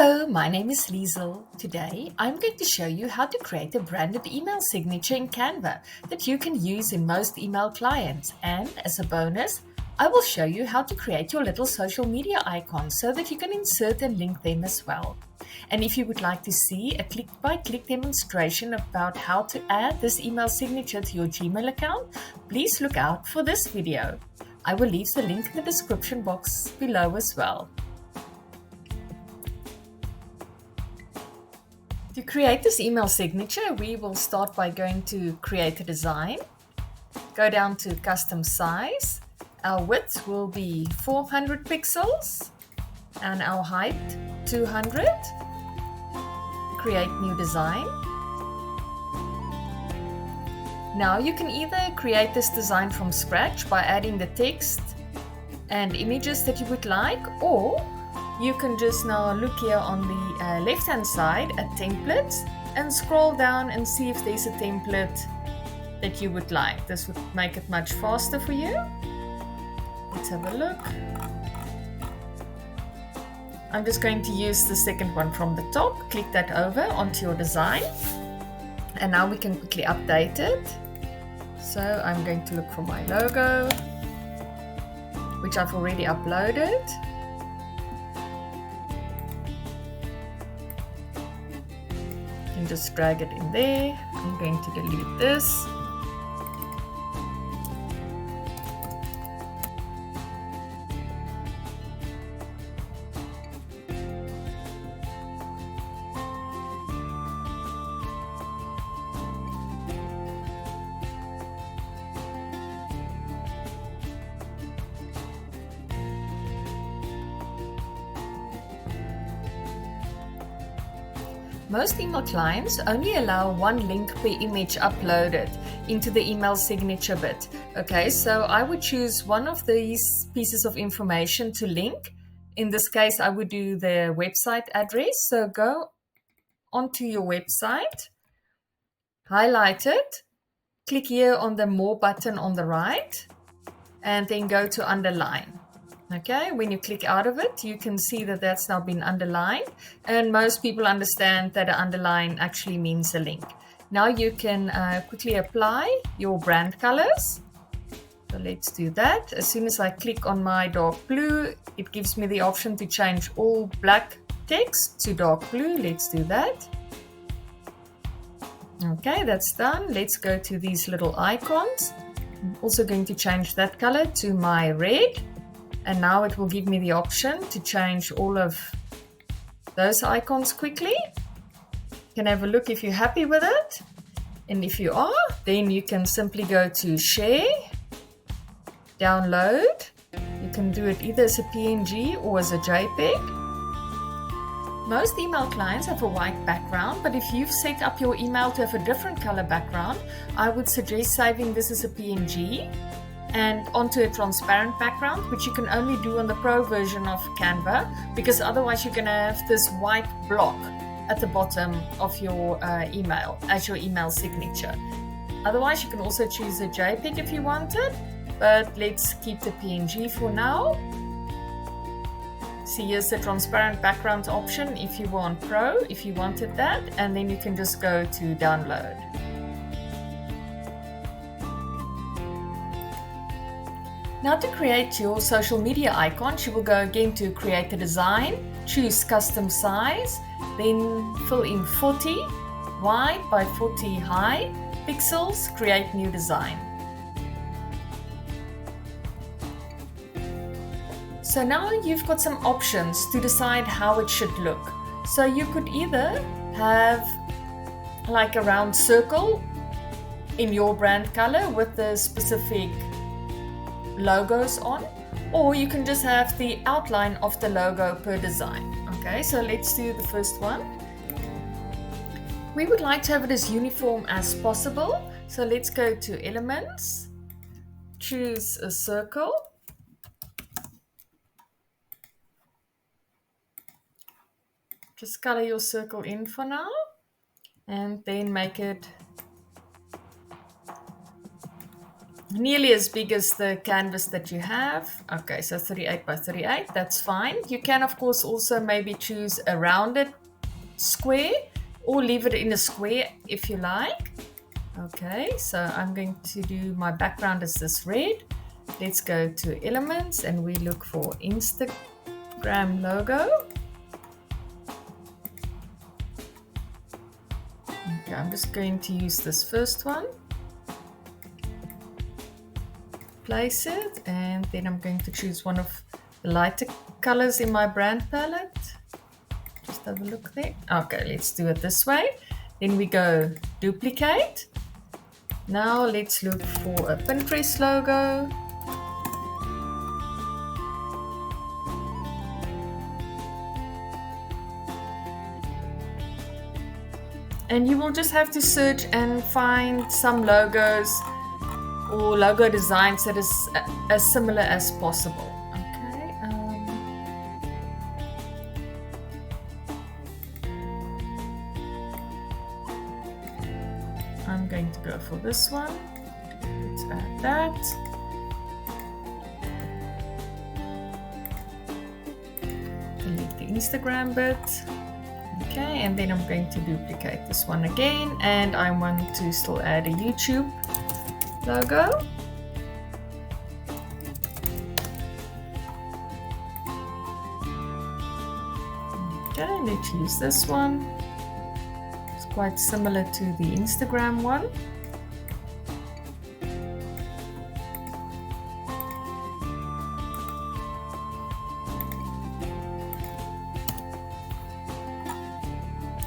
Hello, my name is Liesel. Today, I'm going to show you how to create a branded email signature in Canva that you can use in most email clients. And as a bonus, I will show you how to create your little social media icons so that you can insert and link them as well. And if you would like to see a click-by-click demonstration about how to add this email signature to your Gmail account, please look out for this video. I will leave the link in the description box below as well. To create this email signature, we will start by going to create a design, go down to custom size. Our width will be 400 pixels and our height 200. Create new design. Now you can either create this design from scratch by adding the text and images that you would like, or you can just now look here on the left-hand side at templates and scroll down and see if there's a template that you would like. This would make it much faster for you. Let's have a look. I'm just going to use the second one from the top. Click that over onto your design. And now we can quickly update it. So I'm going to look for my logo, which I've already uploaded. Just drag it in there. I'm going to delete this. Most email clients only allow one link per image uploaded into the email signature bit. Okay, so I would choose one of these pieces of information to link. In this case, I would do the website address. So go onto your website, highlight it, click here on the More button on the right, and then go to Underline. Okay, when you click out of it, you can see that that's now been underlined, and most people understand that an underline actually means a link. Now you can quickly apply your brand colors. So let's do that. As soon as I click on my dark blue, it gives me the option to change all black text to dark blue. Let's do that. Okay, that's done. Let's go to these little icons. I'm also going to change that color to my red. And now it will give me the option to change all of those icons quickly. You can have a look if you're happy with it. And if you are, then you can simply go to Share, Download. You can do it either as a PNG or as a JPEG. Most email clients have a white background, but if you've set up your email to have a different color background, I would suggest saving this as a PNG and onto a transparent background, which you can only do on the Pro version of Canva, because otherwise you're going to have this white block at the bottom of your email as your email signature. Otherwise, you can also choose a JPEG if you wanted, but let's keep the PNG for now. See, here's the transparent background option if you want Pro, if you wanted that, and then you can just go to Download. Now to create your social media icons, you will go again to create a design, choose custom size, then fill in 40 wide by 40 high pixels, create new design. So now you've got some options to decide how it should look. So you could either have like a round circle in your brand color with the specific logos on, or you can just have the outline of the logo per design. Okay, so let's do the first one. We would like to have it as uniform as possible, so let's go to Elements, choose a circle, just color your circle in for now, and then make it nearly as big as the canvas that you have. Okay, so 38 by 38, that's fine. You can, of course, also maybe choose a rounded square or leave it in a square if you like. Okay, so I'm going to do my background is this red. Let's go to elements and we look for Instagram logo. Okay, I'm just going to use this first one. Place it, and then I'm going to choose one of the lighter colors in my brand palette. Just have a look there. Okay, let's do it this way. Then we go duplicate. Now let's look for a Pinterest logo. And you will just have to search and find some logos or logo designs that is as similar as possible. Okay. I'm going to go for this one. Let's add that. Delete the Instagram bit. Okay, and then I'm going to duplicate this one again, and I want to still add a YouTube logo. Okay, let's use this one. It's quite similar to the Instagram one.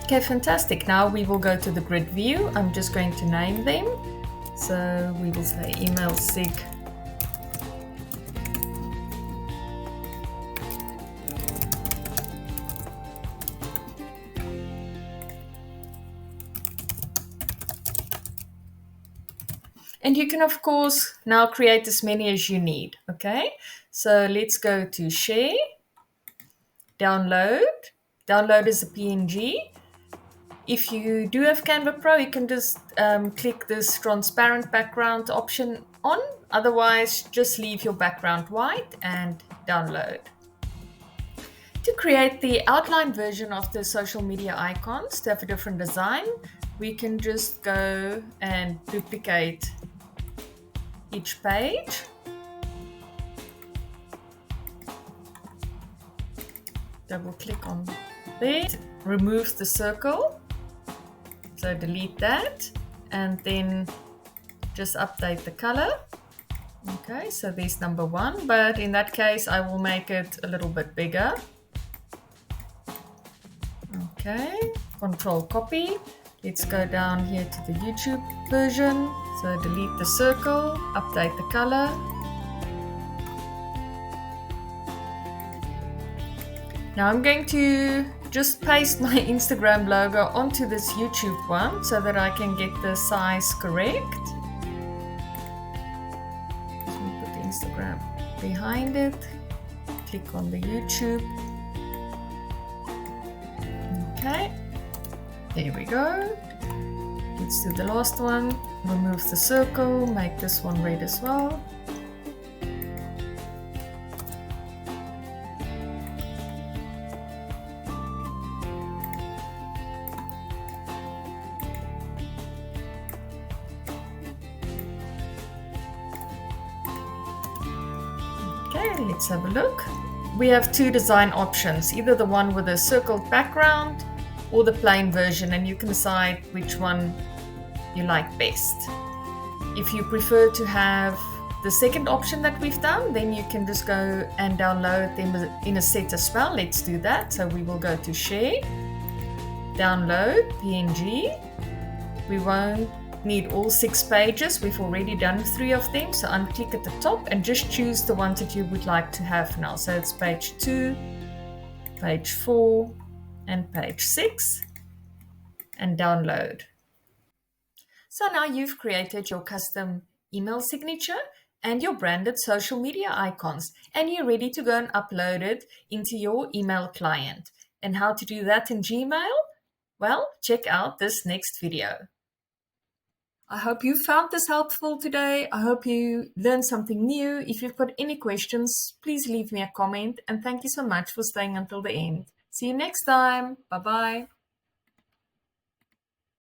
Okay, fantastic. Now we will go to the grid view. I'm just going to name them. So we will say email sig. And you can, of course, now create as many as you need. Okay, so let's go to share, download. Download as a PNG. If you do have Canva Pro, you can just click this transparent background option on. Otherwise, just leave your background white and download. To create the outline version of the social media icons to have a different design, we can just go and duplicate each page. Double click on it, remove the circle. So delete that and then just update the color. Okay, so there's number one, but in that case I will make it a little bit bigger. Okay, control copy. Let's go down here to the YouTube version. So delete the circle, update the color. Now I'm going to just paste my Instagram logo onto this YouTube one so that I can get the size correct. So put the Instagram behind it, click on the YouTube. Okay, there we go. Let's do the last one. Remove the circle, make this one red as well. Okay, let's have a look. We have two design options, either the one with a circled background or the plain version, and you can decide which one you like best. If you prefer to have the second option that we've done, then you can just go and download them in a set as well. Let's do that. So we will go to share, download PNG. We won't need all 6 pages. We've already done 3 of them. So unclick at the top and just choose the ones that you would like to have now. So it's page 2, page 4, and page 6, and download. So now you've created your custom email signature and your branded social media icons, and you're ready to go and upload it into your email client. And how to do that in Gmail? Well, check out this next video. I hope you found this helpful today. I hope you learned something new. If you've got any questions, please leave me a comment. And thank you so much for staying until the end. See you next time. Bye bye.